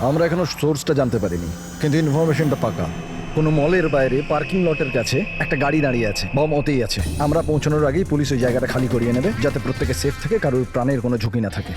আমরা এখনো সোর্সটা জানতে পারিনি, কিন্তু ইনফরমেশনটা পাকা। কোনো মলের বাইরে পার্কিং লটের কাছে একটা গাড়ি দাঁড়িয়ে আছে, বম ওতেই আছে। আমরা পৌঁছানোর আগেই পুলিশ ওই জায়গাটা খালি করিয়ে নেবে, যাতে প্রত্যেকে সেফ থাকে, কারোর প্রাণের কোনো ঝুঁকি না থাকে।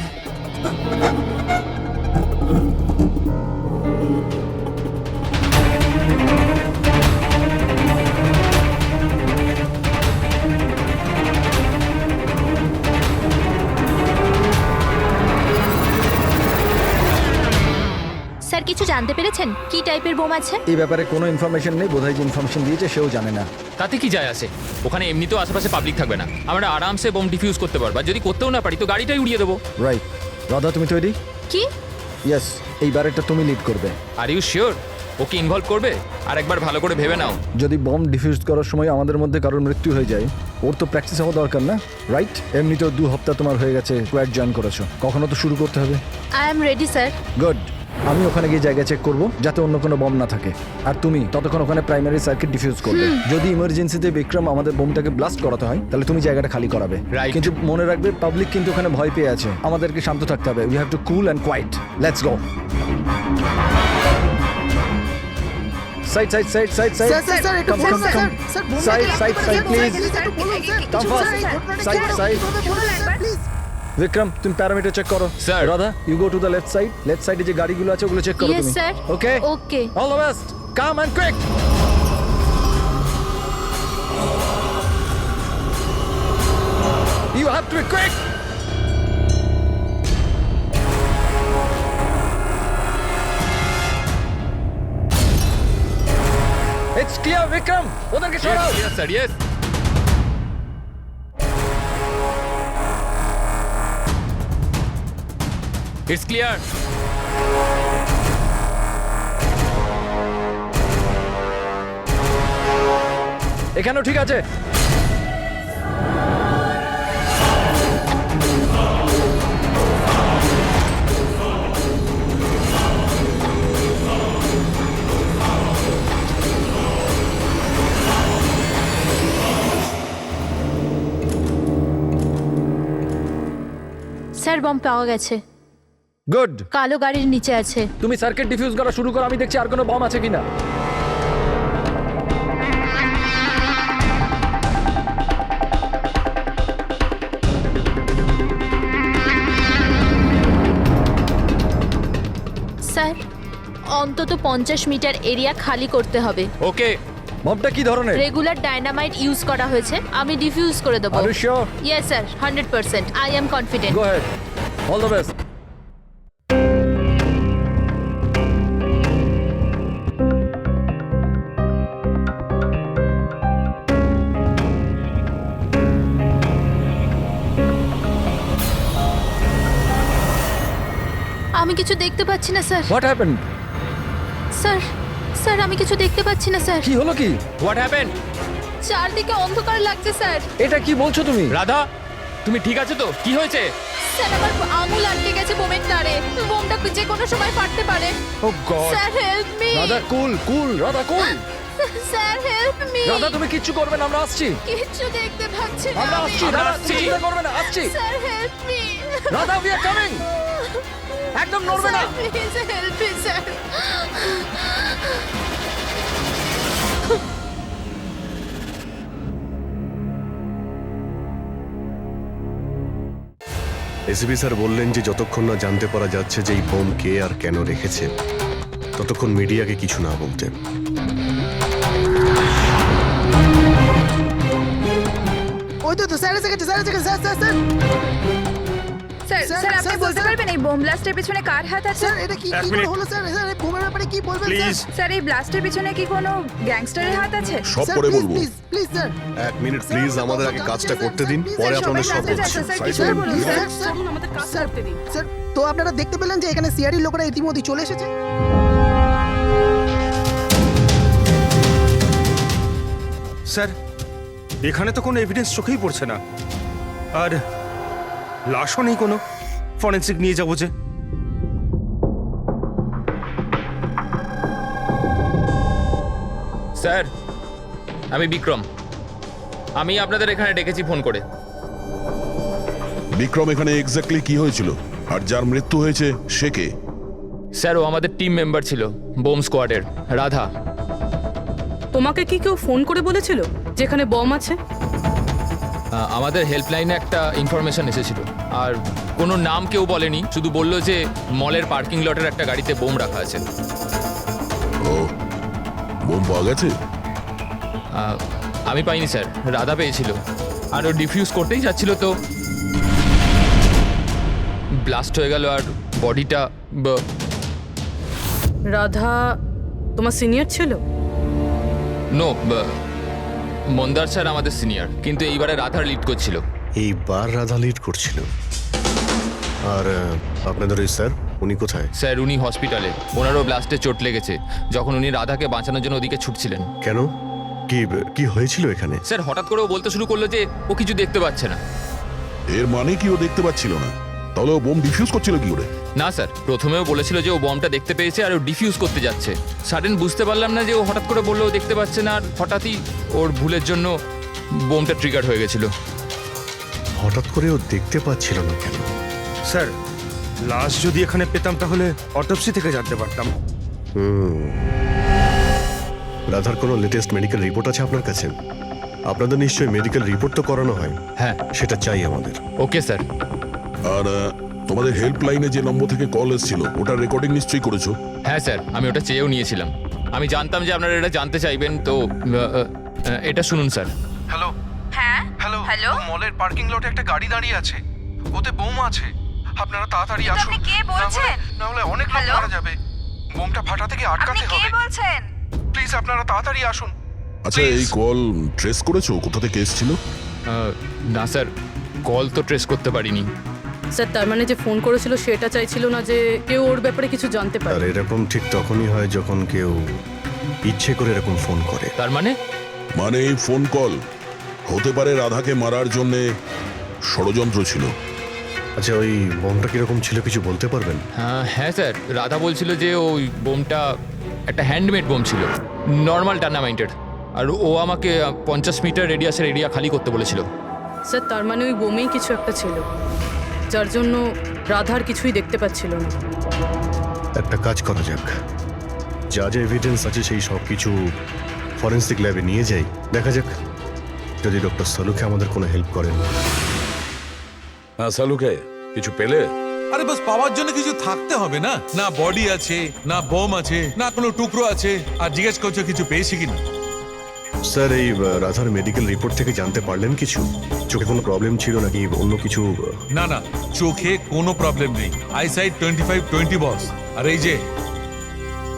স্যার কিছু জানতে পেরেছেন কি টাইপের বোম আছে? এই ব্যাপারে কোনো ইনফরমেশন নেই, বোধহয় যে ইনফরমেশন দিয়েছে সেও জানে না। তাতে কি যায় আসে? ওখানে এমনিতেও আশেপাশে পাবলিক থাকবে না, আমরা আরামসে বোম ডিফিউজ করতে পারবো। আর যদি করতেও না পারি তো গাড়িটাই উড়িয়ে দেবো। রাইট। রাধা, তুমি তৈরি? কি? ইয়েস, এইবার এটা তুমি লিড করবে। Are you sure okay involve করবে? আর একবার ভালো করে ভেবে নাও। যদি বম ডিফিউজ করার সময় আমাদের মধ্যে কারোর মৃত্যু হয়ে যায়, ওর তো প্র্যাকটিস হওয়া দরকার না, রাইট? এমনিতেও 2 সপ্তাহ তোমার হয়ে গেছে স্কোয়াড জয়েন করেছো, কখনো তো শুরু করতে হবে। I am ready sir. Good. আমি ওখানে গিয়ে জায়গা চেক করব যাতে অন্য কোনো বম না থাকে, আর তুমি ততক্ষণ ওখানে প্রাইমারি সার্কিট ডিফিউজ করবে। যদি ইমার্জেন্সিতে বিক্রম আমাদের বোমটাকে ব্লাস্ট করাতে হয়, তাহলে তুমি জায়গাটা খালি করাবে। Right. কিন্তু মনে রাখবে, পাবলিক কিন্তু ওখানে ভয় পেয়ে আছে, আমাদেরকে শান্ত থাকতে হবে। We have to cool and quiet. Let's go. Side side side side side sir একটু বলুন sir, sir side side side please. Come fast. Side side. Please. Vikram, তুমি প্যারামিটার চেক করো। Sir. Radha, you go to the left side. Left সাইডে যে গাড়িগুলো আছে ওগুলো check করো Yes, তুমি। sir. Okay okay. All the best. Come and quick. You have to be quick. It's clear, Vikram. ওদেরকে সরাও। Yes, sir, yes. It's clear. এখানেও ঠিক আছে। স্যার বম পাওয়া গেছে, গুড। কালো গাড়ির নিচে আছে। তুমি সার্কিট ডিফিউজ করা শুরু করো, আমি দেখছি আর কোনো বম আছে কিনা। স্যার অন্তত 50 মিটার এরিয়া খালি করতে হবে। ওকে। বমটা কি ধরনের? রেগুলার ডায়নামাইট ইউজ করা হয়েছে, আমি ডিফিউজ করে দেবো। Are you sure? Yes sir, 100%। I am confident. Go ahead. All the best. আমি কিছু দেখতে পাচ্ছি না sir. What happened? Sir sir আমি কিছু দেখতে পাচ্ছি না স্যার। কি হলো কি? What happened? চারদিকে অন্ধকার লাগছে স্যার। এটা কি বলছো তুমি? রাধা, তুমি ঠিক আছে তো? কি হয়েছে? স্যার আমার আঙুল আটকে গেছে বোমের তারে, বোমটা যে কোনো সময় ফাটতে পারে। Oh God. Sir help me. Radha cool cool, Radha cool. Sir help me. Radha তুমি কিচ্ছু করবে না, আমরা আসছি। কিচ্ছু দেখতে পাচ্ছি না আমরা আমি। আসছি, রাধা তুমি চিন্তা করবে না, আসছি। Sir help me. Radha we are coming. একদম নড়বে না। Please help me sir. ACP sir বললেন যে যতক্ষণ না জানতে পারা যাচ্ছে যে এই বোম কে আর কেন রেখেছে, ততক্ষণ মিডিয়াকে কিছু না বলতে। ওই তো স্যার এসে গেছে, স্যার এসে গেছে, sir sir sir sir sir, sir আপনি স্যার, বলতে স্যার। পারবেন এই বোম ব্লাস্টের পিছনে কার হাত আছে? স্যার এটা কি কি করে হলো স্যার? স্যার এই বোমের ব্যাপারে কি বলবেন প্লিজ স্যার এই ব্লাস্টের পিছনে কি কোনো গ্যাংস্টারের হাত আছে? সব স্যার পরে প্লিজ বলবো। Please please sir. 1 minute please, আমাদের আগে কাজটা করতে দিন, পরে আপনাদের সব স্যার, বলছি। স্যার, Side কিছু করুন, বলুন, please. স্যার। স্যার স্যার তো আপনারা দেখতে পেলেন যে এখানে সিআরডি লোকেরা ইতিমধ্যে চলে এসেছে। স্যার এখানে তো কোনো এভিডেন্স চোখেই পড়ছে না, আর লাশও নেই কোনো। ফরেন্সিক নিয়ে যাবো যে। স্যার, আমি বিক্রম। আমি আপনাদের এখানে ডেকেছি ফোন করে। বিক্রম, এখানে এক্স্যাক্টলি কি হয়েছিল আর যার মৃত্যু হয়েছে সে কে? স্যার ও আমাদের টিম মেম্বার ছিল বোম স্কোয়াডের, রাধা। তোমাকে কি কেউ ফোন করে বলেছিল যেখানে বম আছে? আমাদের হেল্পলাইনে একটা ইনফরমেশন এসেছিল, আর কোনো নাম কেউ বলেনি, শুধু বললো যে মলের পার্কিং লটের একটা গাড়িতে বোম রাখা আছে। ও, বোম পাওয়া গেছে? আমি পাইনি স্যার, রাধা পেয়েছিল, আর ও ডিফিউজ করতেই যাচ্ছিল তো ব্লাস্ট হয়ে গেল, আর বডিটা রাধা তোমার সিনিয়র ছিল? নো, মন্দার স্যার আমাদের সিনিয়র, কিন্তু এইবারে রাধার লিড করছিল। এইবার রাধা লিড করছিল। আর আপনাদের ওই স্যার, উনি কোথায়? স্যার উনি হসপিটালে, ওনারও ব্লাস্টে চোট লেগেছে যখন উনি রাধাকে বাঁচানোর জন্য ওদিকে ছুটছিলেন। কেন? কি কি হয়েছিল এখানে? স্যার হঠাৎ করে ও বলতে শুরু করলো যে ও কিছু দেখতে পাচ্ছে না। এর মানে কি ও দেখতে পাচ্ছিল না? তাহলে ও বোম ডিফিউজ করছিল কি করে? না স্যার, প্রথমেও বলেছিল যে ও বমটা দেখতে পেয়েছে আর ও ডিফিউজ করতে যাচ্ছে। সাডেন বুঝতে পারলাম না যে ও হঠাৎ করে বললো ও দেখতে পাচ্ছে না, আর হঠাৎই ওর ভুলের জন্য বোমটা ট্রিগার হয়ে গেছিল। হঠাৎ করে ও দেখতে পাচ্ছিল না কেন? স্যার, লাশ যদি এখানে পেতাম তাহলে অটোপসি থেকে জানতে পারতাম। রাধার কোনো লেটেস্ট মেডিকেল রিপোর্ট আছে আপনার কাছে? আপনাদের নিশ্চয়ই মেডিকেল রিপোর্ট তো করানো হয়। হ্যাঁ। সেটা চাই আমাদের। Okay sir. আর তোমাদের হেল্পলাইনে যে নম্বর থেকে কল এসেছিল ওটার রেকর্ডিং নিশ্চয়ই করেছো? হ্যাঁ স্যার, আমি ওটা চেয়েও নিয়েছিলাম। আমি জানতাম যে আপনারা এটা জানতে চাইবেন, তো এটা শুনুন স্যার। হ্যালো হ্যাঁ হ্যালো হ্যালো মলের পার্কিং লটে একটা গাড়ি দাঁড়িয়ে আছে, ওতে বোম আছে। আপনারা তাড়াতাড়ি কিন্তু আসুন, আপনি কে বলছেন? না হলে অনেক লোক হ্যালো? মারা যাবে। বোমটা ফাটা থেকে আপনি আটকাতে কে হবে। বলছেন? প্লিজ আপনারা তাড়াতাড়ি আসুন। আচ্ছা, Please. এই কল ট্রেস করেছো কোথা থেকে এসেছিল? না স্যার, কল তো ট্রেস করতে পারিনি। স্যার তার মানে যে ফোন করেছিল সেটা চাইছিল না যে কেউ ওর ব্যাপারে কিছু জানতে আর পারে। এরকম ঠিক তখনই হয় যখন কেউ ইচ্ছে করে এরকম ফোন করে। তার মানে মানে এই ফোন কল হতে পারে রাধাকে মারার জন্যে ষড়যন্ত্র ছিল। আচ্ছা, ওই বোমটা কিরকম ছিল কিছু বলতে পারবেন? হ্যাঁ স্যার, রাধা বলছিল যে ওই বোমটা একটা হ্যান্ডমেড বোম ছিল, নর্মাল টার্নামাইটেড, আর ও আমাকে 50 মিটার রেডিয়াসের এরিয়া খালি করতে বলেছিল। স্যার তার মানে ওই বোমেই কিছু একটা ছিল, যার জন্য রাধার কিছুই দেখতে পাচ্ছিল না। একটা কাজ করা যাক, যা যা এভিডেন্স আছে সেই সব কিছু ফরেন্সিক ল্যাবে নিয়ে যাই, দেখা যাক যদি ডক্টর সালুকে আমাদের কোনো হেল্প করেন। হ্যাঁ সালুকে, কিছু পেলে? আরে বাস পাওয়ার জন্য কিছু থাকতে হবে না? না বডি আছে, না বোম আছে, না কোনো টুকরো আছে, আর জিজ্ঞেস করছো কিছু পেয়েছি কিনা। স্যার, এই রাধার মেডিকেল রিপোর্ট থেকে জানতে পারলেন কিছু? চোখে কোনো প্রবলেম ছিল নাকি অন্য কিছু? না না, চোখে কোনো প্রবলেম নেই, আইসাইট 25/20 বস। আর এই যে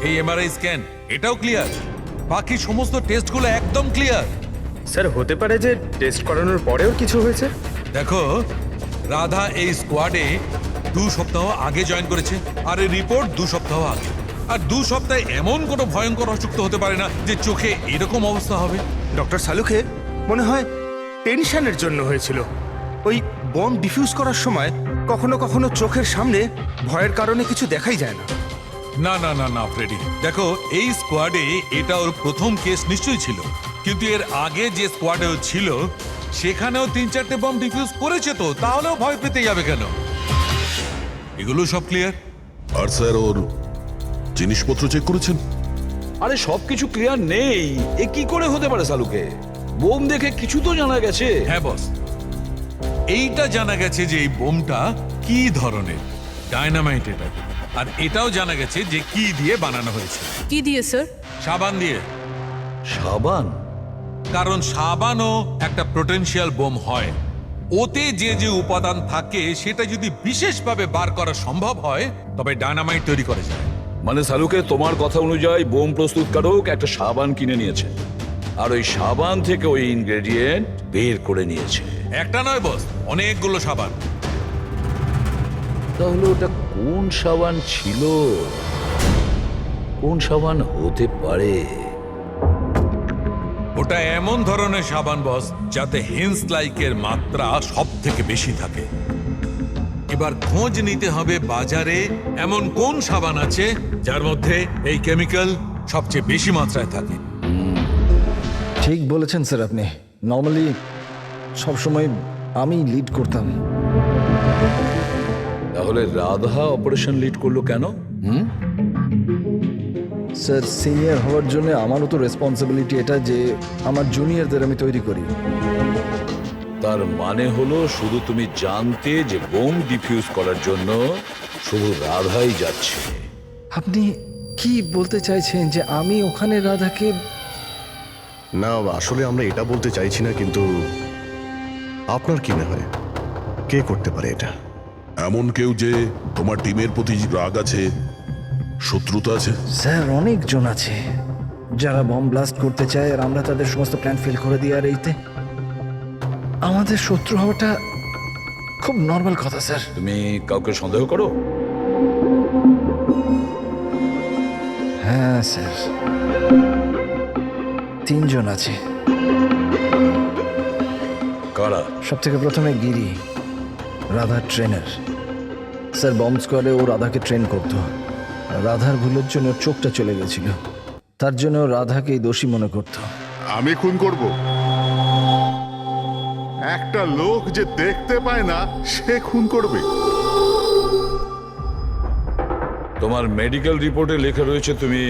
এই এমআরআই স্ক্যান, এটাও ক্লিয়ার, বাকি সমস্ত টেস্টগুলো একদম ক্লিয়ার। স্যার, হতে পারে যে টেস্ট করানোর পরেও কিছু হয়েছে। দেখো, রাধা এই স্কোয়াডে 2 সপ্তাহ আগে জয়েন করেছে, আর এই রিপোর্ট 2 সপ্তাহ আগে। আর 2 সপ্তাহে এমন কোনো ভয়ঙ্কর অসুখ তো হতে পারে না যে চোখে এরকম অবস্থা হবে। ডক্টর সালুকে মনে হয় টেনশনের জন্য হয়েছিল। ওই বম ডিফিউজ করার সময় কখনো কখনো চোখের সামনে ভয়ের কারণে কিছু দেখাই যায় না। না না না না ফ্রেডি, দেখো এই স্কোয়াডে এটা ওর প্রথম কেস নিশ্চয়ই ছিল, কিন্তু এর আগে যে স্কোয়াডে ও ছিল সেখানেও 3-4টে বম ডিফিউজ করেছে, তো তাহলেও ভয় পেতে যাবে কেন? এগুলো সব ক্লিয়ার। আর স্যার, ওর জিনিসপত্র চেক করেছেন? আরে সবকিছু ক্লিয়ার নেই, এ কি করে হতে পারে সালুকে? বোম দেখে কিছু তো জানা গেছে। হ্যাঁ বস, এইটা জানা গেছে যে এই বোমটা কি ধরনের, ডায়নামাইট এটা। আর এটাও জানা গেছে যে কি দিয়ে বানানো হয়েছে। কি দিয়ে স্যার? সাবান দিয়ে। সাবান? কারণ সাবানও একটা পোটেনশিয়াল বোম হয়। ওতে যে যে উপাদান থাকে সেটা যদি বিশেষভাবে বার করা সম্ভব হয় তবে ডায়নামাইট তৈরি করা যায়। মানে সালুকে, তোমার কথা অনুযায়ী বোম প্রস্তুতকারক একটা সাবান কিনে নিয়েছে, আর ওই সাবান থেকে ওই ইনগ্রেডিয়েন্ট বের করে নিয়েছে। একটা নয় বস, অনেকগুলো সাবান। তাহলে ওটা কোন সাবান ছিল? কোন সাবান হতে পারে? ওটা এমন ধরনের সাবান বস যাতে হেন্স লাইকের মাত্রা সব থেকে বেশি থাকে। এবার খোঁজ নিতে হবে বাজারে এমন কোন সাবান আছে যার মধ্যে এই কেমিক্যাল সবচেয়ে বেশি মাত্রায় থাকে। ঠিক বলেছেন স্যার আপনি। নর্মালি সবসময় আমি লিড করতাম। তাহলে রাধা অপারেশন লিড করলো কেন? স্যার সিনিয়র হওয়ার জন্য আমারও তো রেসপন্সিবিলিটি এটা যে আমার জুনিয়রদের আমি তৈরি করি। তার মানে হলো শুধু তুমি জানতে যে বোম ডিফিউজ করার জন্য শুধু রাধাই যাচ্ছে। আপনি কি বলতে চাইছেন যে আমি ওখানে রাধাকে? না, আসলে আমরা এটা বলতে চাইছি না, কিন্তু আপনার কি মনে হয় কে করতে পারে এটা? এমন কেউ যে তোমার টিমের প্রতি রাগ আছে, শত্রুতা আছে? স্যার অনেকজন আছে যারা বম ব্লাস্ট করতে চায়, আর আমরা তাদের সমস্ত প্ল্যান ফেল করে দিই। আর এইতে আমাদের শত্রু হওয়াটা খুব নর্মাল কথা স্যার। তুমি কাউকে সন্দেহ করো? হ্যাঁ স্যার, 3 জন আছে। কারা? সব থেকে প্রথমে গিরি, রাধার ট্রেনার। স্যার বম্ব স্কোয়াডে ও রাধাকে ট্রেন করত। রাধার ভুলের জন্য ওর চোখটা চলে গেছিল, তার জন্য ও রাধাকেই দোষী মনে করত। আমি খুন করব? একটা লোক যে দেখতে পায় না সে খুন করবে? তোমার মেডিকেল রিপোর্টে লেখা রয়েছে তুমি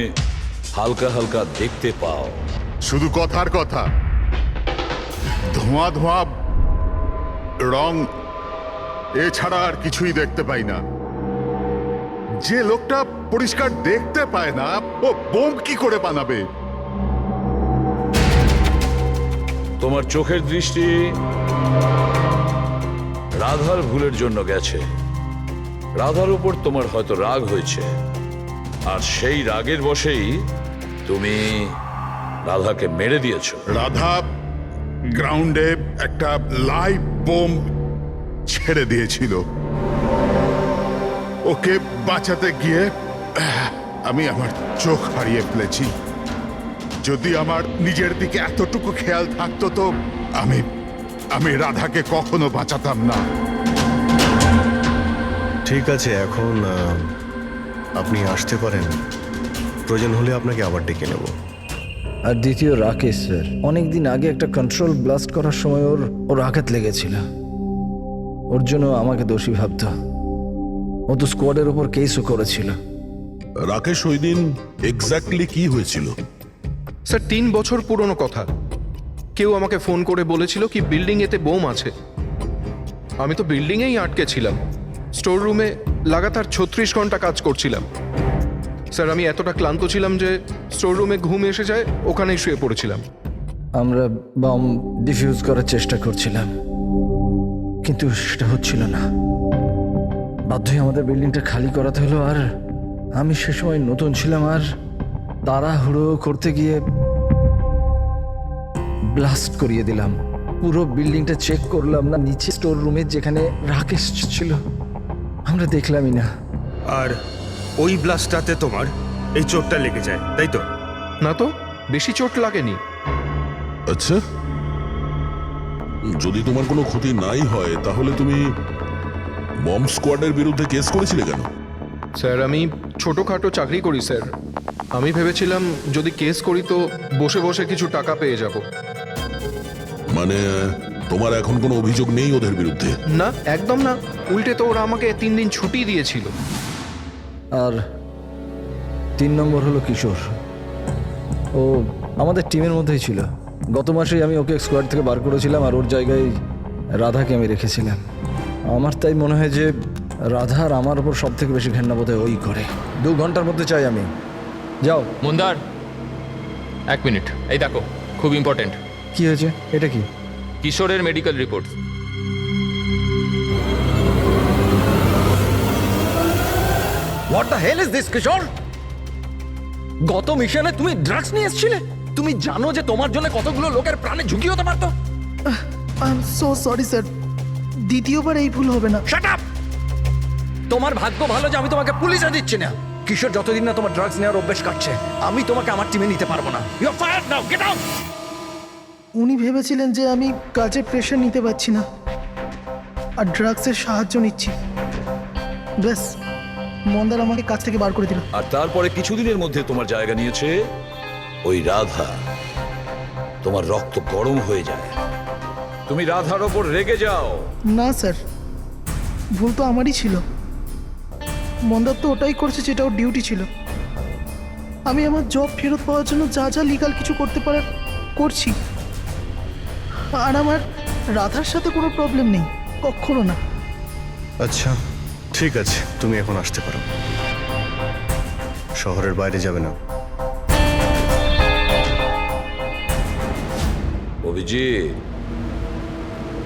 হালকা হালকা দেখতে পাও। শুধু কথার কথা, ধোঁয়া ধোঁয়া রং এছাড়া আর কিছুই দেখতে পাই না। যে লোকটা পরিষ্কার দেখতে পায় না ও বোম কি করে বানাবে? তোমার চোখের দৃষ্টি রাধার ভুলের জন্য গেছে। রাধার উপর তোমার হয়তো রাগ হয়েছে, আর সেই রাগের বশেই তুমি রাধাকে মেরে দিয়েছো। রাধা গ্রাউন্ডে একটা লাইভ বোম ছেড়ে দিয়েছিল। ওকে বাঁচাতে গিয়ে আমি আমার চোখ হারিয়ে ফেলেছি। যদি আমার নিজের দিকে এতটুকু খেয়াল থাকতো তো আমি রাধাকে কখনো বাঁচাতাম না। ঠিক আছে, এখন আপনি আসতে পারেন। প্রয়োজন হলে আপনাকে আবার ডেকে নেব। আর দ্বিতীয় রাকেশ স্যার, অনেকদিন আগে একটা কন্ট্রোল ব্লাস্ট করার সময় ওর আঘাত লেগেছিল। ওর জন্য আমাকে দোষী ভাবত। ও তো স্কোয়াডের ওপর কেসও করেছিল। রাকেশ, ওই দিন এক্স্যাক্টলি কি হয়েছিল? স্যার 3 বছর পুরনো কথা। কেউ আমাকে ফোন করে বলেছিল কি বিল্ডিং এতে বোম আছে। আমি তো বিল্ডিংয়েই আটকে ছিলাম। স্টোর রুমে লাগাতার 36 ঘন্টা কাজ করছিলাম। স্যার আমি এতটা ক্লান্ত ছিলাম যে স্টোর রুমে ঘুম এসে যায়, ওখানেই শুয়ে পড়েছিলাম। আমরা বম ডিফিউজ করার চেষ্টা করছিলাম, কিন্তু সেটা হচ্ছিল না। বাধ্য হয়ে আমাদের বিল্ডিংটা খালি করাতে হলো। আর আমি সে সময় নতুন ছিলাম, আর তাড়াহুড়ো করতে গিয়ে ব্লাস্ট করিয়ে দিলাম। পুরো বিল্ডিংটা চেক করলাম না, নিচে স্টোর রুমে যেখানে রাকেশ ছিল আমরা দেখলামই না। আর ওই ব্লাস্টটাতে তোমার এই চোটটা লেগে যায়, তাই তো? না তো, বেশি চোট লাগেনি। আচ্ছা, যদি তোমার কোনো ক্ষতি নাই হয় তাহলে তুমি বম স্কোয়াডের বিরুদ্ধে কেস করেছিলে কেন? স্যার আমি ছোটোখাটো চাকরি করি স্যার। আমি ভেবেছিলাম যদি কেস করি তো বসে বসে কিছু টাকা পেয়ে যাব। মানে তোমার এখন কোনো অভিযোগ নেই ওদের বিরুদ্ধে? না, একদম না। উল্টে তো ওরা আমাকে 3 দিন ছুটি দিয়েছিল। আর 3 নম্বর হলো কিশোর। ও আমাদের টিমের মধ্যেই ছিল। গত মাসেই আমি ওকে স্কোয়াড থেকে বার করেছিলাম, আর ওর জায়গায় রাধাকে আমি রেখেছিলাম। আমার তাই মনে হয় যে রাধা আর আমার ওপর সব থেকে বেশি ঘেন্না বোধ হয় ওই করে। 2 ঘন্টার মধ্যে চাই আমি। যাও। মন্দার, 1 মিনিট। এই দেখো, খুব ইম্পর্টেন্ট। কি হয়েছে? এটা কি? কিশোরের medical report. What the hell is this Kishor? গত মিশনে তুমি ড্রাগস নিয়ে এসেছিলে। তুমি জানো যে তোমার জন্য কতগুলো লোকের প্রাণে ঝুঁকি হতে পারতো। I am so sorry sir, দ্বিতীয়বার এই ভুল হবে না। Shut up! তোমার ভাগ্য ভালো যে আমি তোমাকে পুলিশে দিচ্ছি না। কিশোর যতদিন না তোমার ড্রাগস নেওয়ার অভ্যেস কাটছে, আমি তোমাকে আমার টিমে নিতে পারবো না। You are fired now, get out! উনি ভেবেছিলেন যে আমি কাজে প্রেশার নিতে পারছি না আর ড্রাগসের সাহায্য নিচ্ছি। ব্যাস, মন্দার আমাকে কাজ থেকে বার করে দিল। আর তারপরে কিছুদিনের মধ্যে তোমার জায়গা নিয়েছে ওই রাধা। তোমার রক্ত গরম হয়ে যায়, তুমি রাধার ওপর রেগে যাও। না স্যার, ভুল তো আমারই ছিল। মন্দার তো ওটাই করছে যেটা ওর ডিউটি ছিল। আমি আমার জব ফেরত পাওয়ার জন্য যা যা লিগাল কিছু করতে পারার করছি। আর আমার রাধার সাথে কোনো প্রবলেম নেই, কখনো না। আচ্ছা ঠিক আছে, তুমি এখন আসতে পারো। শহরের বাইরে যাবে না। অভিজিৎ,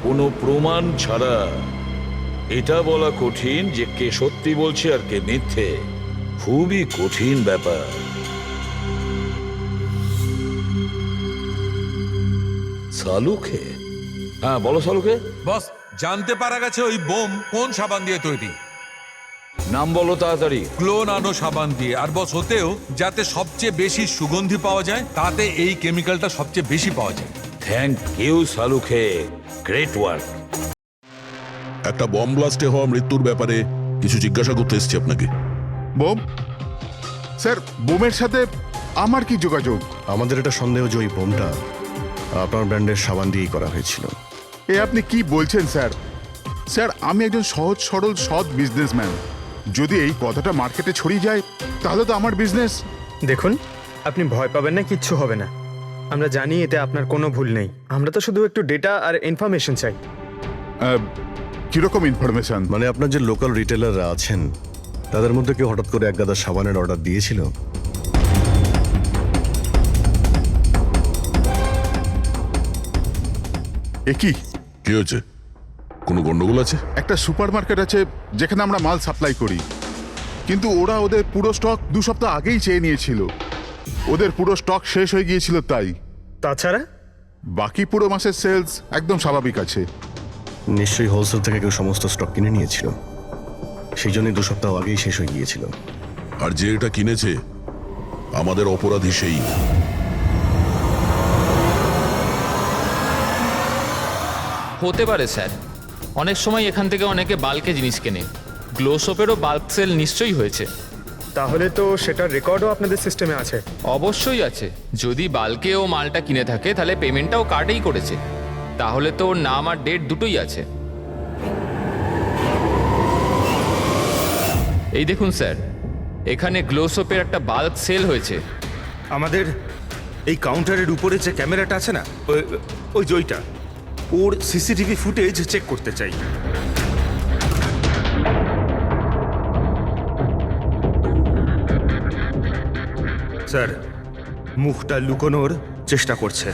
কোনো প্রমাণ ছাড়া এটা বলা কঠিন যে কে সত্যি বলছে আর কে মিথ্যে। খুবই কঠিন ব্যাপার। সালুকে? হ্যাঁ বলো সালুকে। বস, জানতে পারা গেছে ওই বোম কোন সাবান দিয়ে তৈরি। নাম বলো তাড়াতাড়ি। ক্লো নানো সাবান দিয়ে। আর বস, হতেও যাতে সবচেয়ে বেশি সুগন্ধি পাওয়া যায়, তাতে এই কেমিক্যালটা সবচেয়ে বেশি পাওয়া যায়। থ্যাংক ইউ সালুকে, গ্রেট ওয়ার্ক। একটা বম ব্লাস্টে হওয়া মৃত্যুর ব্যাপারে কিছু জিজ্ঞাসা করতে এসেছি আপনাকে। বোম? স্যার, বোমের সাথে আমার কি যোগাযোগ? আমাদের এটা সন্দেহ যে ওই বোমটা আপনার ব্র্যান্ডের সাবান দিয়েই করা হয়েছিল। এ আপনি কি বলছেন স্যার? স্যার, আমি একজন সহজ সরল সৎ বিজনেসম্যান। যদি এই কথাটা মার্কেটে ছড়িয়ে যায় তাহলে তো আমার বিজনেস। দেখুন, আপনি ভয় পাবেন না, কিচ্ছু হবে না। আমরা জানি এতে আপনার কোনো ভুল নেই। আমরা তো শুধু একটু ডেটা আর ইনফরমেশন চাই। কিরকম ইনফরমেশন? মানে আপনার যে লোকাল রিটেলাররা আছেন তাদের মধ্যে কেউ হঠাৎ করে এক গাদা সাবানের অর্ডার দিয়েছিল? এ কি? কি হয়েছে? কোনো গন্ডগোল আছে? একটা সুপারমার্কেট আছে যেখানে আমরা মাল সাপ্লাই করি, কিন্তু ওরা ওদের পুরো স্টক 2 সপ্তাহ আগেই চেয়ে নিয়েছিল। ওদের পুরো স্টক শেষ হয়ে গিয়েছিল তাই। তাছাড়া বাকি পুরো মাসের সেলস একদম স্বাভাবিক আছে। নিশ্চয়ই হোলসেল থেকে কেউ সমস্ত স্টক কিনে নিয়েছিল, সেই জন্যই 2 সপ্তাহ আগেই শেষ হয়ে গিয়েছিল। আর যে এটা কিনেছে আমাদের অপরাধী সেই। হতে পারে স্যার, অনেক সময় এখান থেকে অনেকে বাল্কে জিনিস কেনে। গ্লো সোপেরও বাল্ক সেল নিশ্চয়ই হয়েছে। তাহলে তো সেটার রেকর্ডও আপনাদের সিস্টেমে আছে। অবশ্যই আছে। যদি বাল্কে ও মালটা কিনে থাকে তাহলে পেমেন্টটাও কার্ডেই করেছে। তাহলে তো ওর নাম আর ডেট দুটোই আছে। এই দেখুন স্যার, এখানে গ্লো সোপের একটা বাল্ক সেল হয়েছে। আমাদের এই কাউন্টারের উপরে যে ক্যামেরাটা আছে না, ওই জয়টা, ওর সিসিটিভি ফুটেজ চেক করতে চাই। স্যার, মুখটা লুকোনোর চেষ্টা করছে।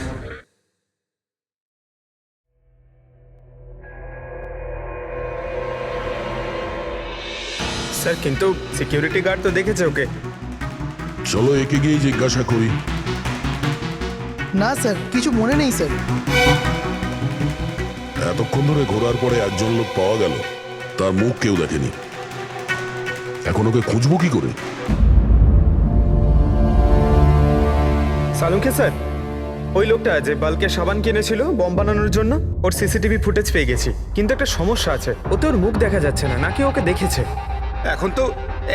স্যার, কিন্তু সিকিউরিটি গার্ড তো দেখেছে ওকে। চলো একে গিয়ে জিজ্ঞাসা করি। না স্যার, কিছু মনে নেই স্যার। এতক্ষণ ধরে ঘোরার পরে একজন লোক পাওয়া গেল, তার মুখ কেউ দেখেনি। এখন ওকে খুঁজবো কি করে? সালুকে স্যার, ওই লোকটা যে বাল্কে সাবান কিনেছিল বম বানানোর জন্য, ওর সিসিটিভি ফুটেজ পেয়ে গেছি। কিন্তু একটা সমস্যা আছে, ওতে ওর মুখ দেখা যাচ্ছে না, নাকি ওকে দেখেছে। এখন তো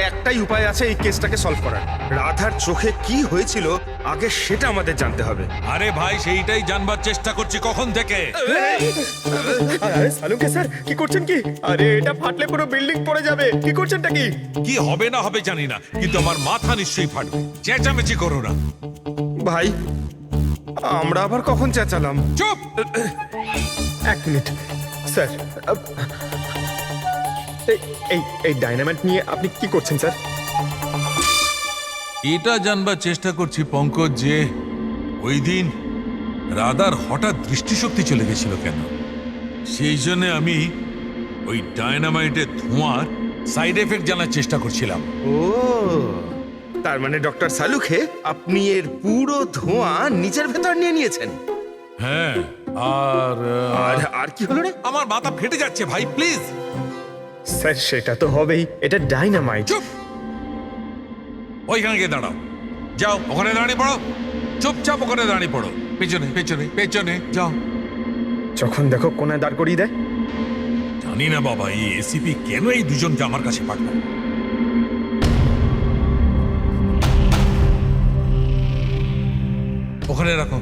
একটাই উপায় আছে এই কেসটাকে সলভ করার। রাধার চোখে কি হয়েছিল আগে সেটা আমাদের জানতে হবে। আরে ভাই, সেইটাই জানবার চেষ্টা করছি কখন থেকে। আরে সালুকে স্যার, কি করছেন কি? আরে এটা ফাটলে পুরো বিল্ডিং পড়ে যাবে। কি করছেনটা কি? কি হবে না হবে জানি না, কিন্তু আমার মাথা নিশ্চয়ই ফাটবে। চেঁচামেচি করো না ভাই। আমরা আবার কখন চেঁচালাম? চুপ। 1 মিনিট স্যার। এই ডাইনামাইট নিয়ে আপনি কি করছেন স্যার? এটা জানবার চেষ্টা করছি পঙ্কজ, যে ওই দিন রাধার হঠাৎ দৃষ্টিশক্তি চলে গেছিল কেন। সেই জন্য আমি ওই ডায়নামাইটের ধোঁয়ার সাইড এফেক্ট জানার চেষ্টা করছিলাম। ও, তার মানে ডক্টর সালুখে আপনি এর পুরো ধোঁয়া নিজের ভেতর নিয়ে নিয়েছেন। হ্যাঁ, আর আর কি হলো রে? আমার মাথা ফেটে যাচ্ছে ভাই, প্লিজ। স্যার, সেটা তো হবেই, এটা ডাইনামাইট। চুপ, ওইখানে গিয়ে দাঁড়াও। যাও, ওখানে দাঁড়িয়ে পড়ো। চুপচাপ ওখানে দাঁড়িয়ে পড়ো। পেছনে পেছনে পেছনে যাও। যখন দেখো কোনায় দাঁড় করিয়ে দেয়। জানি না বাবা, এই এসিপি কেন এই দুজনকে আমার কাছে পাঠায়। ওখানে রাখো।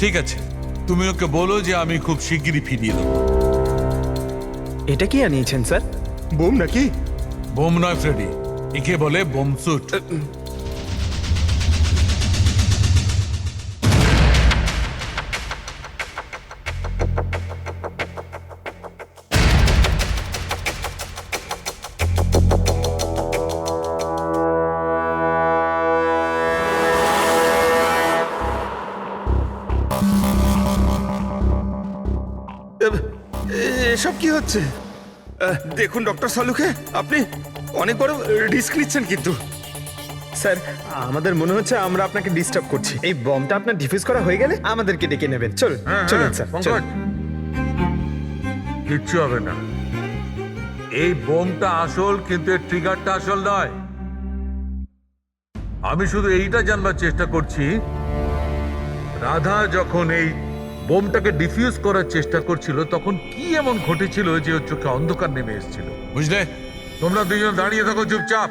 ঠিক আছে, তুমি ওকে বলো যে আমি খুব শিগগিরই ফিরিয়ে দেবো। এটা কি আনিয়েছেন স্যার? বোম নাকি? বোম নয় ফ্রেডি, একে বলে বোম স্যুট। এসব কি হচ্ছে? দেখুন ডক্টর সালুকে, আপনি অনেক বড় রিস্ক নিচ্ছেন কিন্তু। স্যার, আমাদের মনে হচ্ছে আমরা আপনাকে ডিস্টার্ব করছি। এই বমটা আপনার ডিফিউজ করা হয়ে গেলে আমাদেরকে ডেকে নেবেন। চলুন স্যার, চলুন। কিচ্ছু হবে না। এই বোমটা আসল, কিন্তু এর ট্রিগারটা আসল নয়। আমি শুধু এইটা জানবার চেষ্টা করছি, রাধা যখন এই বোমটাকে ডিফিউজ করার চেষ্টা করছিল তখন কি এমন ঘটেছিল যে ওর চোখে অন্ধকার নেমে এসেছিল, বুঝলে? তোমরা দুজন দাঁড়িয়ে থাকো চুপচাপ।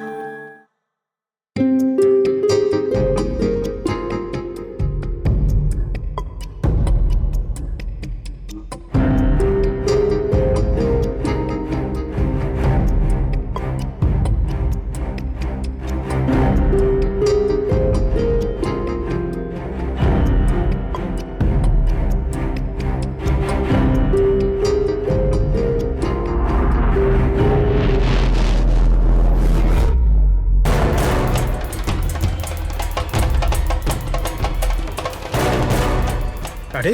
আরে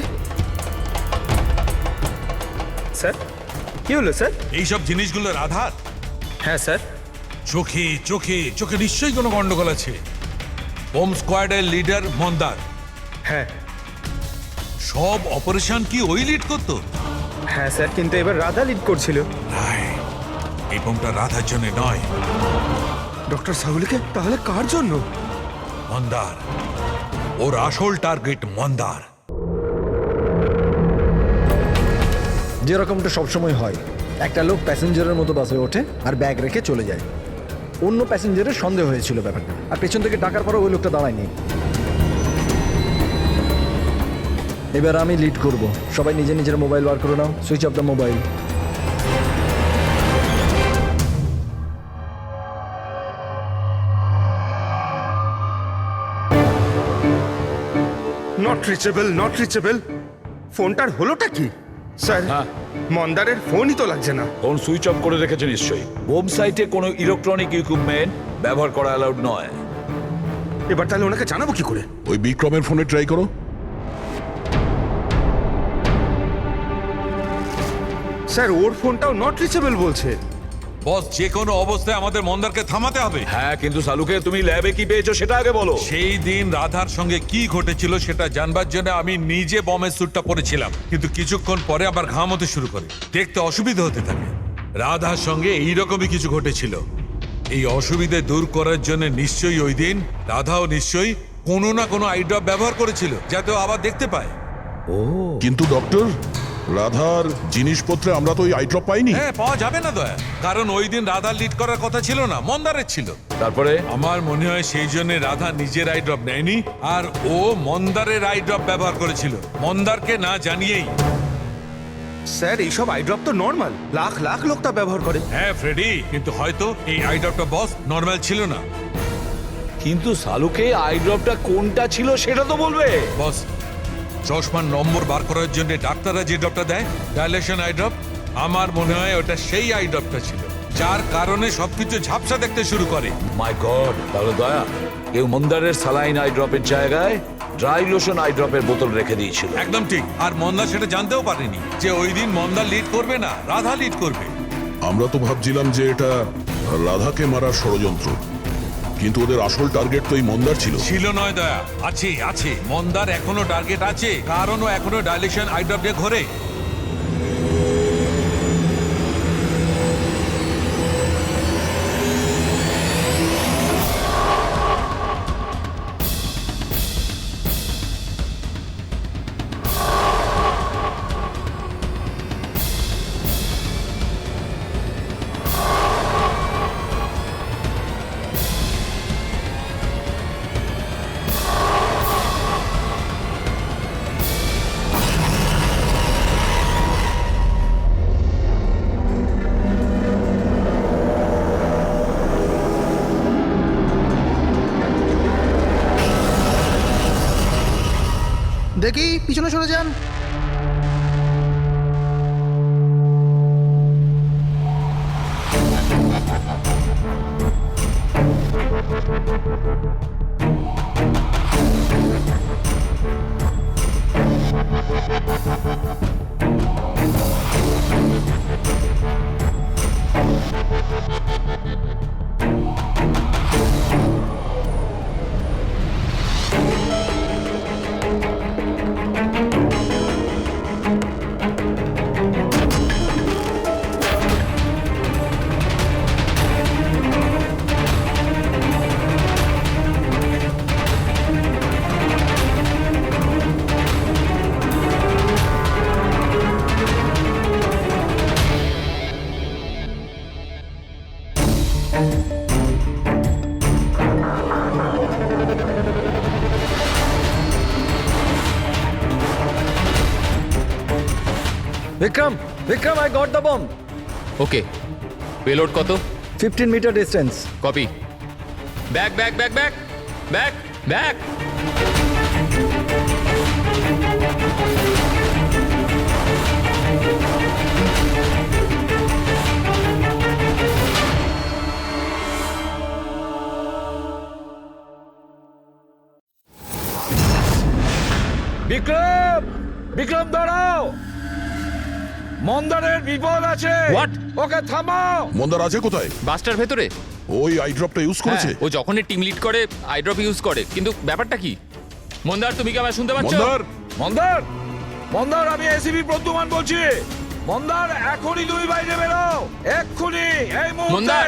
স্যার, কি হলো স্যার? এইসব জিনিসগুলো রাধার? হ্যাঁ স্যার। চোখে চোখে চোখে নিশ্চয়ই কোনো গন্ডগোল আছে। বোম স্কোয়াডের লিডার মন্দার। হ্যাঁ সব অপারেশন কি ওই লিড করতো? হ্যাঁ স্যার, কিন্তু এবার রাধা লিড করছিল। এই বোমটা রাধার জন্য নয়। ডক্টর সাহুলিকে তাহলে কার জন্য? মন্দার। ওর আসল টার্গেট মন্দার। যেরকমটা সবসময় হয়, একটা লোক প্যাসেঞ্জারের মতো বাসে ওঠে আর ব্যাগ রেখে চলে যায়। অন্য প্যাসেঞ্জারের সন্দেহ হয়েছিল ব্যাপারটা, আর পেছন থেকে ডাকার পরও ওই লোকটা দাঁড়ায়নি। এবার আমি লিড করব। সবাই নিজের নিজের মোবাইল বার করে নাও। Switch off the mobile. Not reachable, not reachable. ফোনটার হলোটা কি? স্যার, মন্দারের ফোনই তো লাগছে না। ফোন সুইচ অফ করে রেখেছে নিশ্চয়ই। বোম সাইটে কোনো ইলেকট্রনিক ইকুইপমেন্ট ব্যবহার করা অ্যালাউড নয়। এবার তাহলে ওনাকে জানাবো কি করে? ওই বিক্রমের ফোনে ট্রাই করো। স্যার, ওর ফোনটাও নট রিচেবল বলছে। বস, যে কোনো অবস্থায় আমাদের মন্দারকে থামাতে হবে। হ্যাঁ, কিন্তু সালুকে তুমি ল্যাবে কি পেয়েছো সেটা আগে বলো। সেই দিন রাধার সঙ্গে কি ঘটেছিল সেটা জানবার জন্য আমি নিজে বমের স্যুটটা পরেছিলাম, কিন্তু কিছুক্ষণ পরে আবার ঘাম হতে শুরু করে, দেখতে অসুবিধা হতে থাকে। রাধার সঙ্গে এইরকমই কিছু ঘটেছিল। এই অসুবিধে দূর করার জন্য নিশ্চয়ই ওই দিন রাধাও নিশ্চয়ই কোনো না কোনো আই ড্রপ ব্যবহার করেছিল, যাতে ও আবার দেখতে পায়। কিন্তু ডক্টর, রাধার জিনিসপত্রে আমরা তো ওই আই ড্রপ পাইনি। হ্যাঁ, পাওয়া যাবে না দয়া, কারণ ওই দিন রাধার লিড করার কথা ছিল না, মন্দারের ছিল। তারপরে আমার মনে হয় সেই জন্য রাধা নিজের আই ড্রপ নেয়নি, আর ও মন্দারের আই ড্রপ ব্যবহার করেছিল, মন্দারকে না জানিয়েই। স্যার, এইসব আই ড্রপ তো নর্মাল, লাখ লাখ লোক তা ব্যবহার করে। হ্যাঁ ফ্রেডি, কিন্তু হয়তো এই আই ড্রপটা বস নর্মাল ছিল না। কিন্তু সালুকে আই ড্রপটা কোনটা ছিল সেটা তো বলবে। বস, চশমার নম্বর বার করার জন্য ডাক্তাররা যে ড্রপটা দেয়, ডাইলেশন আই ড্রপ, আমার মনে হয় ওটা সেই আই ড্রপটা ছিল, যার কারণে সবকিছু ঝাপসা দেখতে শুরু করে। মাই গড, তাহলে দয়া কেউ মন্দারের সালাইন আই ড্রপের জায়গায় ড্রাই লোশন আই ড্রপের বোতল রেখে দিয়েছিল। একদম ঠিক। আর মন্দার সেটা জানতেও পারেনি যে ওই দিন মন্দার লিড করবে না, রাধা লিড করবে। আমরা তো ভাবছিলাম যে এটা রাধাকে মারার ষড়যন্ত্র, কিন্তু ওদের আসল টার্গেট তো এই মন্দার ছিল। ছিল নয় দয়া, আছে আছে। মন্দার এখনো টার্গেট আছে, কারণ ও এখনো ডাইলেশন আই ড্রপ দিয়ে ঘোরে। দেখি পিছনে সরে যান। Vikram, Vikram, I got the bomb. Okay, payload কত? 15 meter distance. Copy. Back back back back back back. Vikram, Vikram দাঁড়াও, মন্দারের বিপদ আছে। What? ওকে থামাও। মন্দার আছে কোথায়? বাসটার ভেতরে। ওই আই ড্রপটা ইউজ করেছে? হ্যাঁ, ও যখনই টিম লিড করে আই ড্রপ ইউজ করে, কিন্তু ব্যাপারটা কি? মন্দার, তুমি কি আমায় শুনতে পাচ্ছ? মন্দার, মন্দার, মন্দার, আমি এসিপি প্রদ্যুমান বলছি। মন্দার, এখনই তুমি বাইরে বেরো, এক্ষুনি, এই মুহূর্তে। মন্দার!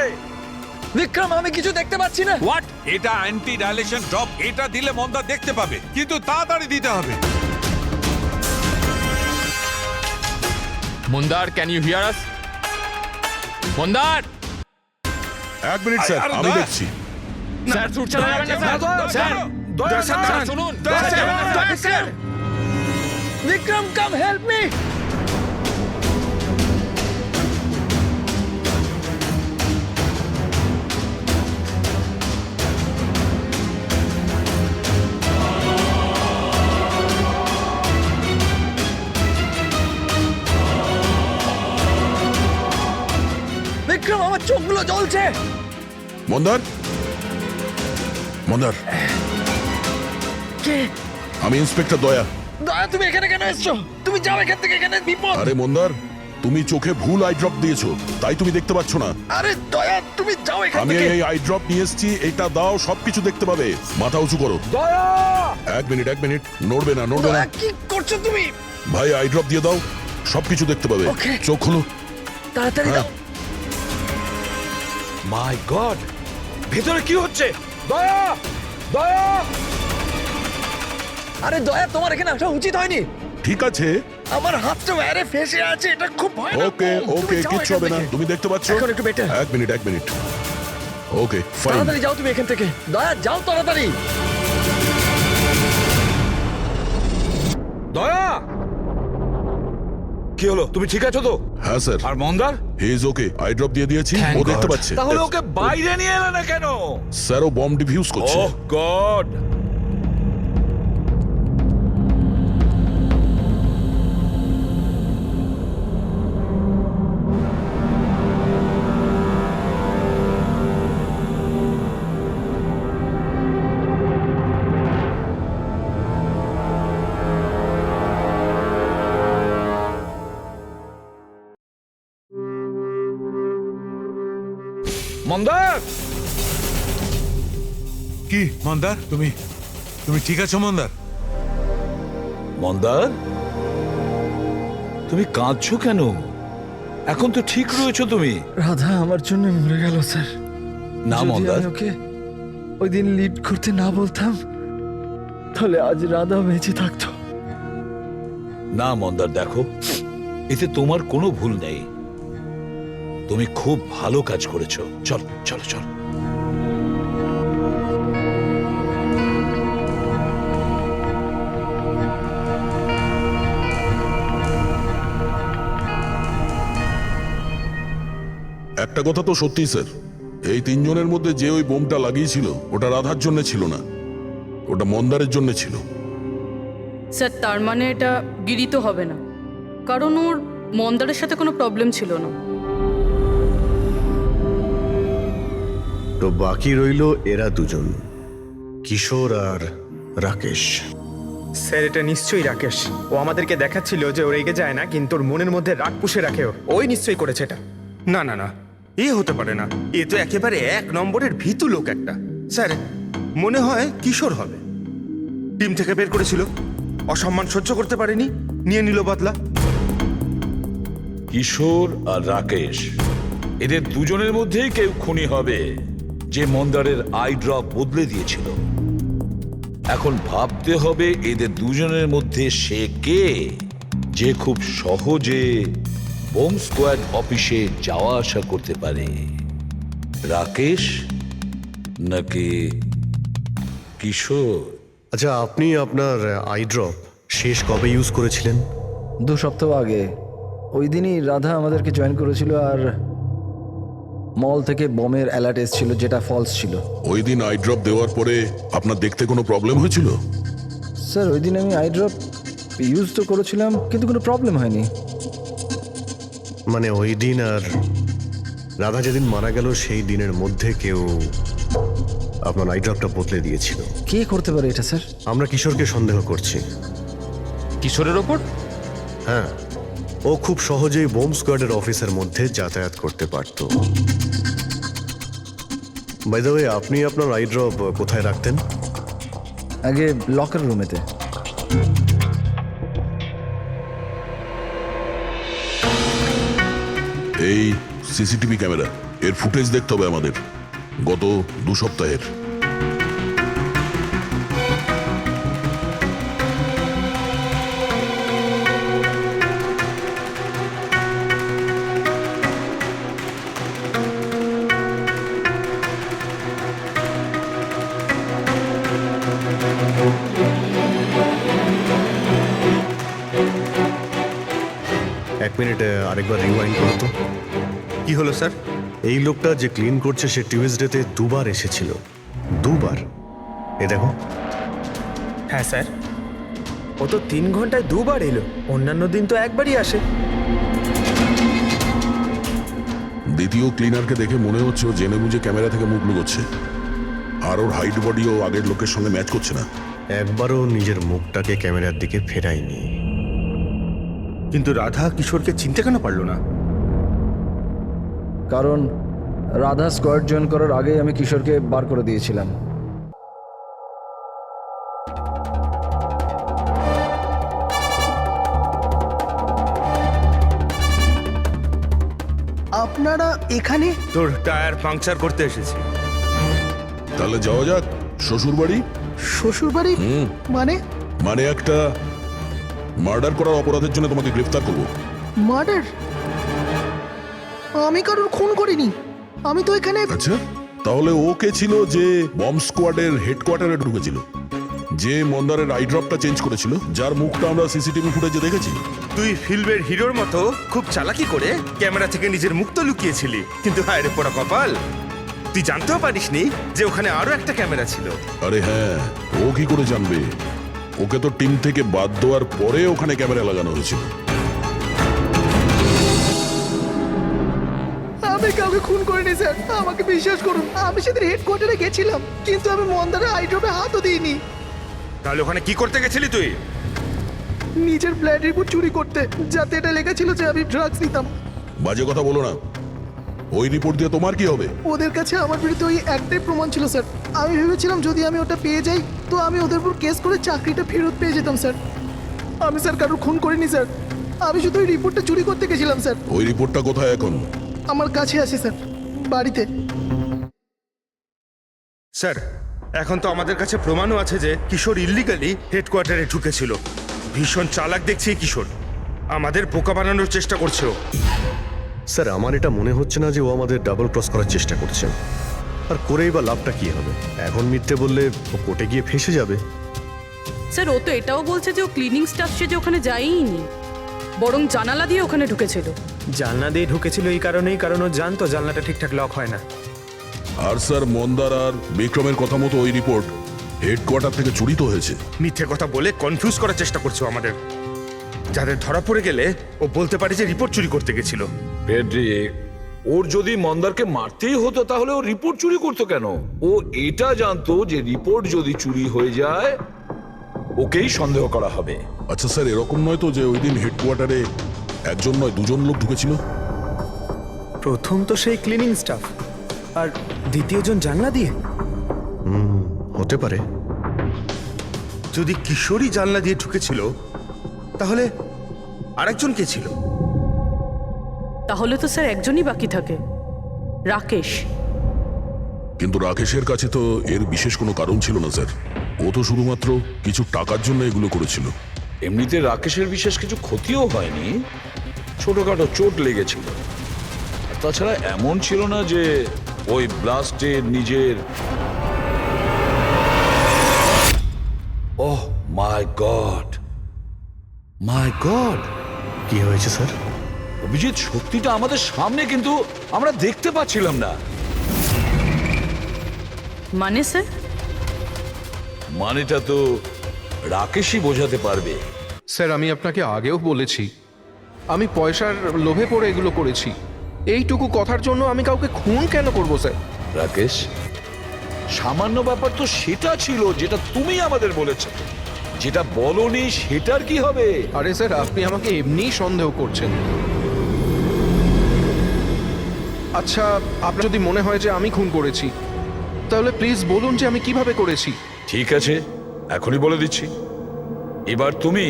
বিক্রম, আমি কিছু দেখতে পাচ্ছি না। হোয়াট? এটা অ্যান্টি ডাইলেশন ড্রপ, এটা দিলে মন্দা দেখতে পাবে, কিন্তু তাড়াতাড়ি দিতে হবে। মন্দার, ক্যান ইউ হিয়ার আস? মন্দার! 1 মিনিট স্যার, আরে আমি দয়া। দেখছি। স্যার, শুট চালাবেন না স্যার। স্যার, স্যার, শুনুন। Vikram, come help me. Vikram, আমার চোখগুলো জ্বলছে। মন্দার, মন্দার, কে? আমি ইন্সপেক্টর দয়া। দয়া, তুমি এখানে কেন এসছো? তুমি যাও এখান থেকে, এখানে বিপদ। আরে মন্দার, তুমি চোখে ভুল আই ড্রপ দিয়েছো, তাই তুমি দেখতে পাচ্ছ না। আরে দয়া, তুমি যাও এখান আমি থেকে। এই আই ড্রপ নিয়ে এসেছি, এটা দাও, সবকিছু দেখতে পাবে। মাথা উঁচু করো। দয়া! 1 মিনিট, 1 মিনিট, নড়বে না, নড়বে না। দয়া, কি করছো তুমি? ভাই, আই ড্রপ দিয়ে দাও, সবকিছু দেখতে পাবে। Okay. চোখ খোলো। তাড়াতাড়ি হ্যাঁ। দাও। মাই গড, ভেতরে কি হচ্ছে? দয়া! দয়া! আরে দয়া, তোমার এখানে আসা উচিত হয়নি। ঠিক আছে, আমার হাতটা ওয়ারে ফেসে আছে, এটা খুব ভয়ানক। ওকে তুমি ওকে, যাও কিচ্ছু এখান হবে না, থেকে। তুমি দেখতে পাচ্ছ। এখন একটু better। 1 মিনিট, 1 মিনিট। Okay, fine. তাড়াতাড়ি যাও তুমি এখান থেকে। দয়া, যাও তাড়াতাড়ি। দয়া! কি হলো, তুমি ঠিক আছো তো? হ্যাঁ স্যার, আর মন্দার? He is okay. I drop দিয়ে দিয়েছি, ও দেখতে পাচ্ছে। তাহলে ওকে বাইরে নিয়ে এলে না কেন? স্যার, ও বম্ব ডিফিউজ করছে। ওহ গড! মন্দার! কি মন্দার, তুমি তুমি ঠিক আছো মন্দার? মন্দার, তুমি কাঁদছো কেন? এখন তো ঠিক রয়েছো তুমি। রাধা আমার জন্য মরে গেল স্যার। না যদি মন্দার, আমি ওকে ওই দিন লিড করতে না বলতাম, তাহলে আজ রাধা বেঁচে থাকতো। না মন্দার, দেখো, এতে তোমার কোনো ভুল নেই। তুমি খুব ভালো কাজ করেছো। চল চল চল। একটা কথা তো সত্যি স্যার, এই 3 জনের মধ্যে যে ওই বোমটা লাগিয়েছিল, ওটা রাধার জন্য ছিল না, ওটা মন্দারের জন্য ছিল। স্যার তার মানে এটা গিরি তো হবে না, কারণ ওর মন্দারের সাথে কোনো প্রবলেম ছিল না। তো বাকি রইল এরা দুজন, কিশোর আর রাকেশ। স্যার এটা নিশ্চয়ই রাকেশ। ও আমাদেরকে দেখাচ্ছিল যে ও রেগে যায় না, কিন্তু ওর মনের মধ্যে রাগ পুষে রাখে। ওই নিশ্চয়ই করেছে এটা। না না না, এ হতে পারে না। এ তো একেবারে 1 নম্বরের ভীতু লোক একটা। স্যার মনে হয় কিশোর হবে। টিম থেকে বের করেছিল, অসম্মান সহ্য করতে পারেনি, নিয়ে নিল বদলা। কিশোর আর রাকেশ, এদের দুজনের মধ্যেই কেউ খুনি হবে যে মন্দারের আই ড্রপ বদলে দিয়েছিল। এখন ভাবতে হবে এদের দুজনের মধ্যে সে কে, যে খুব সহজে বোম স্কোয়াড অফিসে যাওয়া আসা করতে পারে। রাকেশ নাকি কিশোর? আচ্ছা, আপনি আপনার আই ড্রপ শেষ কবে ইউজ করেছিলেন? 2 সপ্তাহ আগে। ওই দিনই রাধা আমাদেরকে জয়েন করেছিল, আর মল থেকে বমের অ্যালার্ট এসেছিল যেটা ফলস ছিল। ওই দিন আই ড্রপ দেওয়ার পরে আপনার দেখতে কোনো প্রবলেম হয়েছিল? স্যার ওই দিন আমি আই ড্রপ ইউজ তো করেছিলাম, কিন্তু কোনো প্রবলেম হয়নি। মানে ওই দিন আর রাধা যেদিন মারা গেল সেই দিনের মধ্যে কেউ আপনার আই ড্রপটা বদলে দিয়েছিল। কে করতে পারে এটা স্যার? আমরা কিশোরকে সন্দেহ করছি। কিশোরের ওপর? হ্যাঁ, ও খুব সহজেই বোম স্কোয়াডের অফিসের মধ্যে যাতায়াত করতে পারত। বাই দ্য ওয়ে, আপনি আপনার আই ড্রপ কোথায় রাখতেন? আগে লকার রুমেতে। এই সিসিটিভি ক্যামেরা, এর ফুটেজ দেখতে হবে আমাদের গত 2 সপ্তাহের। এক মিনিট, আরেকবার রিওয়াইন্ড করো তো। কি হলো স্যার? এই লোকটা যে ক্লিন করছে সে টিউসডেতে 2 বার এসেছিল। 2 বার? এ দেখো। হ্যাঁ স্যার, ও তো 3 ঘন্টায় 2 বার এলো। অন্যান্য দিন তো একবারই আসে। দ্বিতীয় ক্লিনারকে দেখে মনে হচ্ছে ও জেনে বুঝে ক্যামেরা থেকে মুখ লুকোচ্ছে, আর ওর হাইট বডিও আগের লোকের সঙ্গে ম্যাচ করছে না। একবারও নিজের মুখটাকে ক্যামেরার দিকে ফেরায়নি। কিন্তু রাধা কিশোরকে চিনতে কেন পারলো না? কারণ রাধা স্কোয়াড জয়েন করার আগেই আমি কিশোরকে বার করে দিয়েছিলাম। আপনারা এখানে? তোর টায়ার পাংচার করতে এসেছি। তাহলে যাওয়া যাক শ্বশুর বাড়ি। শ্বশুর বাড়ি? মানে? মানে একটা মার্ডার করার অপরাধের জন্য তোমাকে গ্রেফতার করবো। মার্ডার? আমি কারোর খুন করিনি। আমি তো এখানে। আচ্ছা, তাহলে ও কে ছিল যে বম স্কোয়াডের হেডকোয়ার্টারে ঢুকেছিল, যে মন্দারের আই ড্রপটা চেঞ্জ করেছিল, যার মুখটা আমরা সিসিটিভি ফুটেজে দেখেছি? তুই ফিল্মের হিরোর মতো খুব চালাকি করে ক্যামেরা থেকে নিজের মুখ তো লুকিয়েছিলি, কিন্তু হায় রে পোড়া কপাল, তুই জানতেও পারিসনি যে ওখানে আরো একটা ক্যামেরা ছিল। আরে হ্যাঁ, ও কি করে জানবে? ওকে তো টিম থেকে বাদ দেওয়ার পরে ওখানে ক্যামেরা লাগানো হয়েছিল। আমি কাউকে খুন করিনি স্যার, আমাকে বিশ্বাস করুন। আমি সেদিন হেডকোয়ার্টারে গেছিলাম, কিন্তু আমি মন্দারের আই ড্রপে হাতও দিইনি। তাহলে ওখানে কি করতে গেছিলি তুই? নিজের ব্লাড রিপোর্ট চুরি করতে, যাতে এটা লেখা ছিল যে আমি ড্রাগস নিতাম। বাজে কথা বলো না। ওই রিপোর্ট দিয়ে তোমার কি হবে? ওদের কাছে আমার বিরুদ্ধে ওই একটাই প্রমাণ ছিল স্যার। আমি ভেবেছিলাম যদি আমি ওটা পেয়ে যাই তো আমি ওদের উপর কেস করে চাকরিটা ফেরত পেয়ে যেতাম স্যার। আমি স্যার কারোর খুন করিনি স্যার, আমি শুধু ওই রিপোর্টটা চুরি করতে গেছিলাম স্যার। ওই রিপোর্টটা কোথায় এখন? আমার কাছে আছে স্যার, বাড়িতে। স্যার এখন তো আমাদের কাছে প্রমাণও আছে যে কিশোর ইল্লিগালি হেডকোয়ার্টারে ঢুকেছিল। ভীষণ চালাক দেখছি এই কিশোর, আমাদের বোকা বানানোর চেষ্টা করছে ও। স্যার, আমার এটা মনে হচ্ছে না যে ও আমাদের ডাবল ক্রস করার চেষ্টা করছে। আর করেই বা লাভটা কি হবে? এখন মিথ্যে বললে ও কোর্টে গিয়ে ফেঁসে যাবে। স্যার ও তো এটাও বলছে যে ও ক্লিনিং স্টাফ সে যে ওখানে যায়ইনি, বরং জানালা দিয়ে ওখানে ঢুকেছিল। জানলা দিয়ে ঢুকেছিল এই কারণেই, কারণ ও জানতো জানলাটা ঠিকঠাক লক হয় না। আর স্যার, মন্দার আর বিক্রমের কথা মতো ওই রিপোর্ট হেডকোয়ার্টার থেকে চুরি তো হয়েছে। মিথ্যে কথা বলে কনফিউজ করার চেষ্টা করছো আমাদের। যাদের ধরা পড়ে গেলে ও বলতে পারে যে রিপোর্ট চুরি করতে গেছিল। ফ্রেডরিক, ওর যদি মন্দারকে মারতেই হতো তাহলে ও রিপোর্ট চুরি করতো কেন? ও এটা জানতো যে রিপোর্ট যদি চুরি হয়ে যায় ওকেই সন্দেহ করা হবে। আচ্ছা স্যার, এরকম নয় তো যে ওই দিন হেডকোয়ার্টারে একজন নয় দুজন লোক ঢুকেছিল? প্রথম তো সেই ক্লিনিং স্টাফ, আর দ্বিতীয়জন জানলা দিয়ে। হতে পারে। যদি কিশোরী জানলা দিয়ে ঢুকেছিল তাহলে আরেকজন কে ছিল? তাহলে তো স্যার একজনই বাকি থাকে, রাকেশ। কিন্তু রাকেশের কাছে তো এর বিশেষ কোনো কারণ ছিল না স্যার। ও তো শুধুমাত্র কিছু টাকার জন্য এগুলো করেছিল। এমনিতে রাকেশের বিশেষ কিছু ক্ষতিও হয়নি, ছোটখাটো চোট লেগেছিল। আর তাছাড়া এমন ছিল না যে ওই ব্লাস্টে নিজের... ওহ মাই গড, মাই গড! কি হয়েছে স্যার? অভিজিৎ, সত্যিটা আমাদের সামনে, কিন্তু আমরা দেখতে পাচ্ছিলাম না। মানে স্যার? মানেটা তো রাকেশই বোঝাতে পারবে। স্যার, আমি আপনাকে আগেও বলেছি আমি পয়সার লোভে পড়ে এগুলো করেছি। এইটুকু কথার জন্য আমি কাউকে খুন কেন করব স্যার? রাকেশ, সামান্য ব্যাপার তো সেটা ছিল যেটা তুমি আমাদের বলেছো। যেটা বলনি সেটার কি হবে? আরে স্যার, আপনি আমাকে এমনিই সন্দেহ করছেন। আচ্ছা, আপনার যদি মনে হয় যে আমি খুন করেছি তাহলে প্লিজ বলুন যে আমি কিভাবে করেছি। ঠিক আছে, এখনই বলে দিচ্ছি। এবার তুমি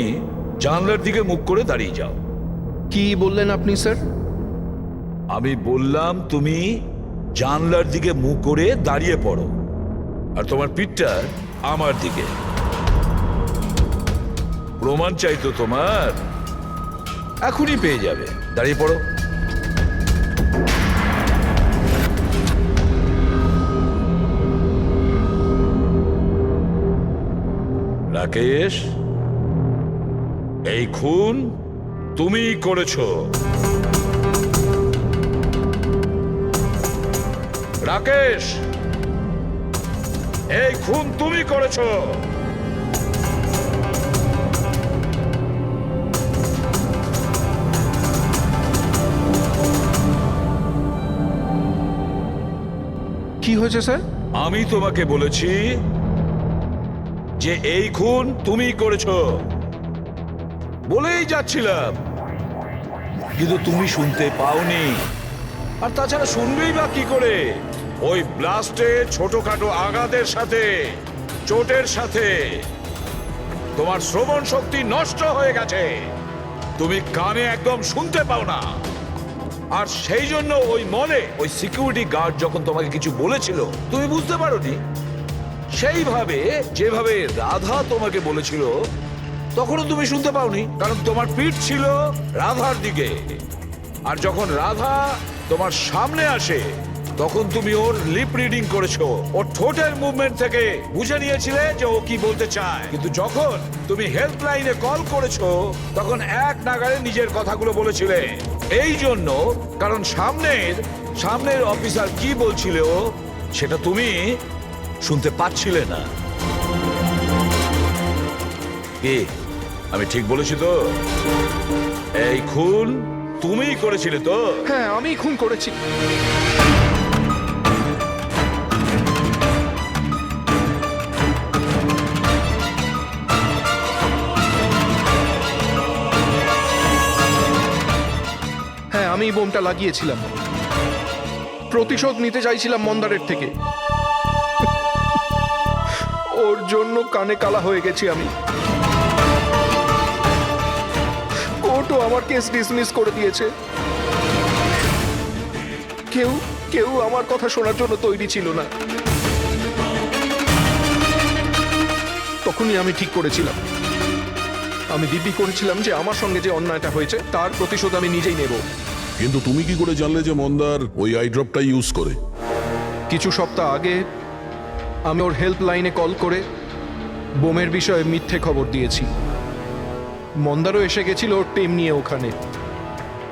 জানলার দিকে মুখ করে দাঁড়িয়ে যাও। কি বললেন আপনি স্যার? আমি বললাম তুমি জানলার দিকে মুখ করে দাঁড়িয়ে পড়ো, আর তোমার পিঠটা আমার দিকে। প্রমাণ চাই তো তোমার, এখনই পেয়ে যাবে। দাঁড়িয়ে পড়ো। রাকেশ, এই খুন তুমিই করেছো। রাকেশ, এই খুন তুমি করেছো। কি হয়েছে স্যার? আমি তোমাকে বলেছি যে এই খুন তুমি করেছো, বলেই যাচ্ছিলাম, কিন্তু তুমি শুনতে পাওনি। আর তাছাড়া শুনবেই বা কি করে? ওই ব্লাস্টে ছোটখাটো আঘাতের সাথে, চোটের সাথে তোমার শ্রবণ শক্তি নষ্ট হয়ে গেছে। তুমি কানে একদম শুনতে পাও না। আর সেই জন্য ওই মলে ওই সিকিউরিটি গার্ড যখন তোমাকে কিছু বলেছিল তুমি বুঝতে পারোনি। সেইভাবে যেভাবে রাধা তোমাকে বলেছিল তখনও তুমি শুনতে পাওনি, কারণ তোমার পিঠ ছিল রাধার দিকে। আর যখন রাধা তোমার সামনে আসে তখন তুমি ওর লিপ রিডিং করেছো, ওর ঠোঁটের মুভমেন্ট থেকে বুঝে নিয়েছিলে যে ও কি বলতে চায়। কিন্তু যখন তুমি হেল্পলাইনে কল করেছো তখন এক নাগাড়ে নিজের কথাগুলো বলেছিলে। এই জন্য, কারণ সামনের অফিসার কি বলছিল সেটা তুমি শুনতে পাচ্ছিলে না। কি আমি ঠিক বলেছি তো? এই খুন তুমিই করেছিলে তো? হ্যাঁ, আমি খুন করেছি। হ্যাঁ, আমি বোমটা লাগিয়েছিলাম। প্রতিশোধ নিতে চাইছিলাম মন্দারের থেকে। ওর জন্য কানে কালা হয়ে গেছি আমি। কোর্টও আমার কেস ডিসমিস করে দিয়েছে। কেউ আমার কথা শোনার জন্য তৈরি ছিল না। তখনই আমি ঠিক করেছিলাম, আমি দিব্যি করেছিলাম যে আমার সঙ্গে যে অন্যায়টা হয়েছে তার প্রতিশোধ আমি নিজেই নেব। কিন্তু তুমি কি করে জানলে যে মন্দার ওই আই ড্রপটা ইউজ করে? কিছু সপ্তাহ আগে আমি ওর হেল্পলাইনে কল করে বোমের বিষয়ে মিথ্যে খবর দিয়েছি। মন্দারও এসে গেছিল ওর টিম নিয়ে ওখানে।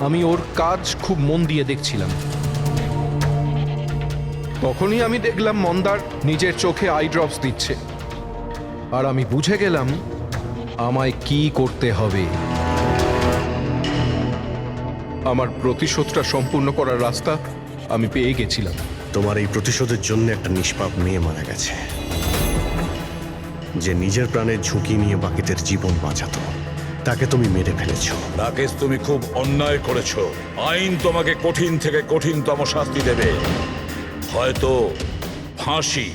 আমি ওর কাজ খুব মন দিয়ে দেখছিলাম। তখনই আমি দেখলাম মন্দার নিজের চোখে আই ড্রপস দিচ্ছে। আর আমি বুঝে গেলাম আমায় কি করতে হবে। আমার প্রতিশোধটা সম্পূর্ণ করার রাস্তা আমি পেয়ে গেছিলাম। তোমার এই প্রতিশোধের জন্য একটা নিষ্পাপ মেয়ে মারা গেছে, যে নিজের প্রাণের ঝুঁকি নিয়ে বাকিদের জীবন বাঁচাতো। তাকে তুমি মেরে ফেলেছো। রাকেশ, তুমি খুব অন্যায় করেছো। আইন তোমাকে কঠিন থেকে কঠিনতম শাস্তি দেবে, হয়তো ফাঁসি।